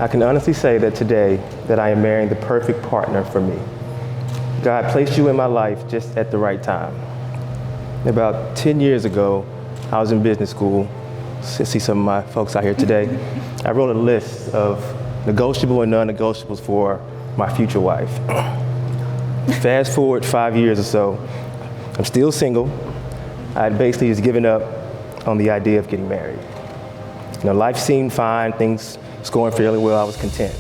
I can honestly say that today that I am marrying the perfect partner for me. God placed you in my life just at the right time. About 10 years ago, I was in business school. See some of my folks out here today. I wrote a list of negotiable and non-negotiables for my future wife. Fast forward 5 years or so, I'm still single. I had basically just given up on the idea of getting married. You know, life seemed fine, things was going fairly well, I was content.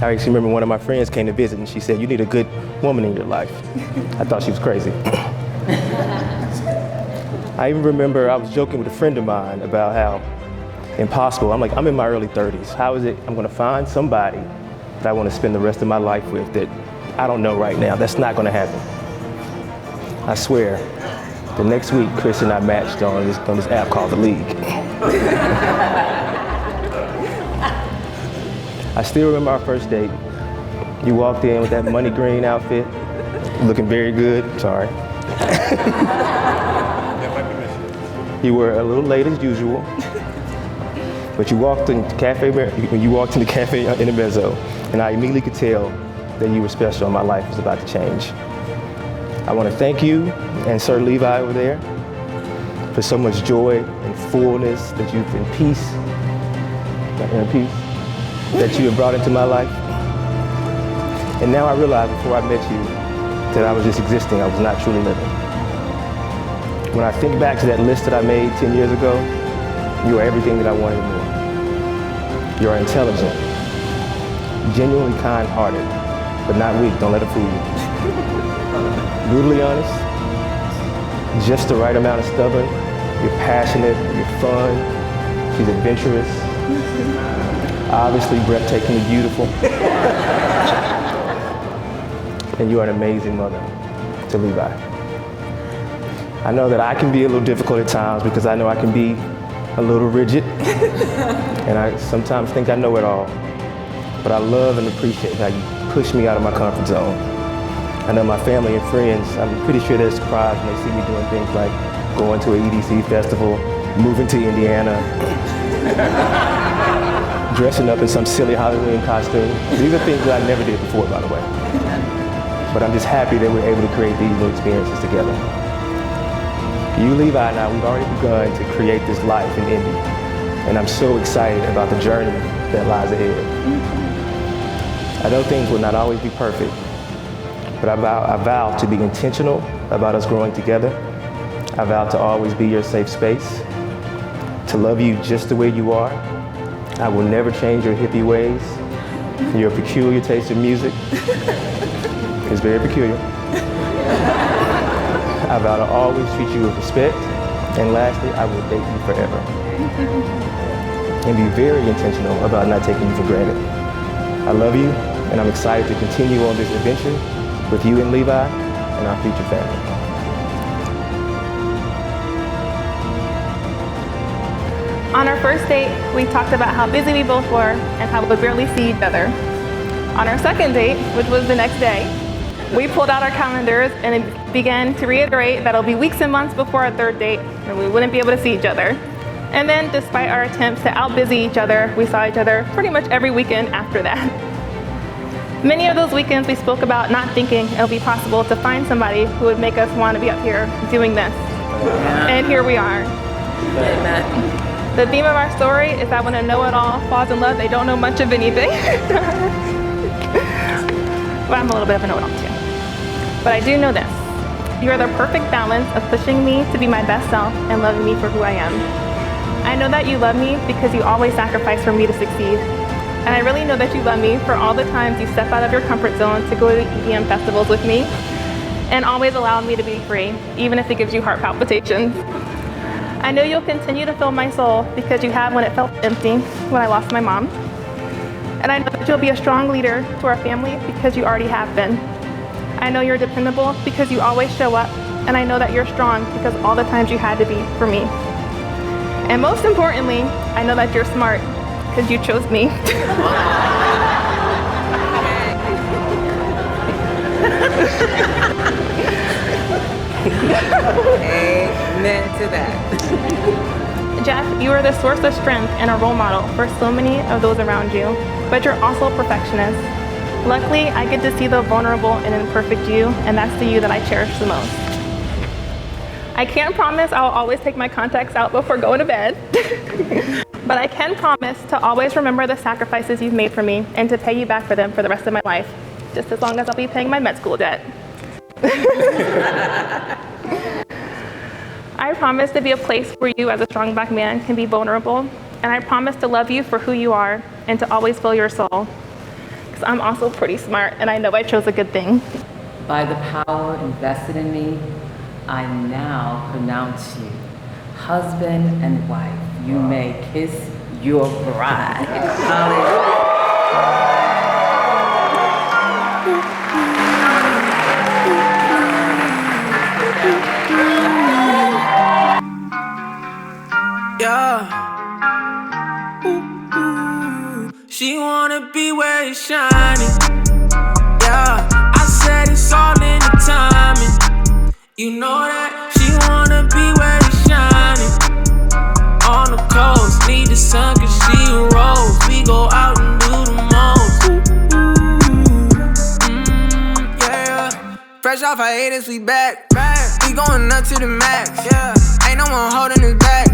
I actually remember one of my friends came to visit and she said, "You need a good woman in your life." I thought she was crazy. I even remember I was joking with a friend of mine about how impossible. I'm in my early 30s. How is it I'm gonna find somebody that I wanna spend the rest of my life with that I don't know right now? That's not gonna happen. I swear, the next week, Chris and I matched on this app called The League. I still remember our first date. You walked in with that money green outfit, looking very good, sorry. You were a little late as usual, but you walked in the cafe in the Mezzo, and I immediately could tell that you were special and my life was about to change. I want to thank you and Sir Levi over there for so much joy and fullness that you've in peace that you have brought into my life. And now I realize before I met you that I was just existing, I was not truly living. When I think back to that list that I made 10 years ago, you are everything that I wanted and more. You are intelligent, genuinely kind-hearted, but not weak, don't let it fool you. Brutally honest, just the right amount of stubborn. You're passionate, you're fun, she's adventurous, obviously breathtakingly beautiful. And you are an amazing mother to Levi. I know that I can be a little difficult at times because I know I can be a little rigid, and I sometimes think I know it all. But I love and appreciate how you push me out of my comfort zone. I know my family and friends, I'm pretty sure they're surprised when they see me doing things like going to an EDC festival, moving to Indiana, dressing up in some silly Halloween costume. These are things that I never did before, by the way. But I'm just happy that we're able to create these new experiences together. You, Levi, and I, we've already begun to create this life in Indy, and I'm so excited about the journey that lies ahead. I know things will not always be perfect, but I vow to be intentional about us growing together. I vow to always be your safe space, to love you just the way you are. I will never change your hippie ways. Your peculiar taste in music is very peculiar. I vow to always treat you with respect. And lastly, I will date you forever. And be very intentional about not taking you for granted. I love you, and I'm excited to continue on this adventure with you and Levi and our future family. On our first date, we talked about how busy we both were and how we would barely see each other. On our second date, which was the next day, we pulled out our calendars and began to reiterate that it'll be weeks and months before our third date and we wouldn't be able to see each other. And then, despite our attempts to out-busy each other, we saw each other pretty much every weekend after that. Many of those weekends we spoke about not thinking it would be possible to find somebody who would make us want to be up here doing this. And here we are. Amen. The theme of our story is that when a know-it-all falls in love, they don't know much of anything. But I'm a little bit of a know-it-all too. But I do know this. You are the perfect balance of pushing me to be my best self and loving me for who I am. I know that you love me because you always sacrifice for me to succeed. And I really know that you love me for all the times you step out of your comfort zone to go to EDM festivals with me and always allow me to be free, even if it gives you heart palpitations. I know you'll continue to fill my soul because you have when it felt empty when I lost my mom. And I know that you'll be a strong leader to our family because you already have been. I know you're dependable because you always show up, and I know that you're strong because all the times you had to be for me. And most importantly, I know that you're smart because you chose me. Amen to that. Jeff, you are the source of strength and a role model for so many of those around you, but you're also a perfectionist. Luckily, I get to see the vulnerable and imperfect you, and that's the you that I cherish the most. I can't promise I'll always take my contacts out before going to bed, but I can promise to always remember the sacrifices you've made for me and to pay you back for them for the rest of my life, just as long as I'll be paying my med school debt. I promise to be a place where you as a strong Black man can be vulnerable, and I promise to love you for who you are and to always fill your soul. Because I'm also pretty smart, and I know I chose a good thing. By the power invested in me, I now pronounce you husband and wife. You may kiss your bride. Hallelujah. Yeah. Ooh. She wanna be where it's shining. Yeah, I said it's all in the timing. You know that she wanna be where it's shining. On the coast, need the sun 'cause she a rose. We go out and do the most. Yeah. Fresh off hiatus, we back. We going up to the max. Yeah. Ain't no one holding us back.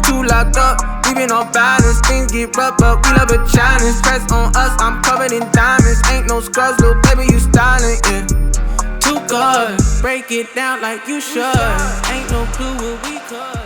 Two locked up, we been off balance. Things get rough, but we love a challenge. Press on us, I'm covered in diamonds. Ain't no scrubs, little baby, you styling, yeah. Too good, break it down like you should. Ain't no clue what we could.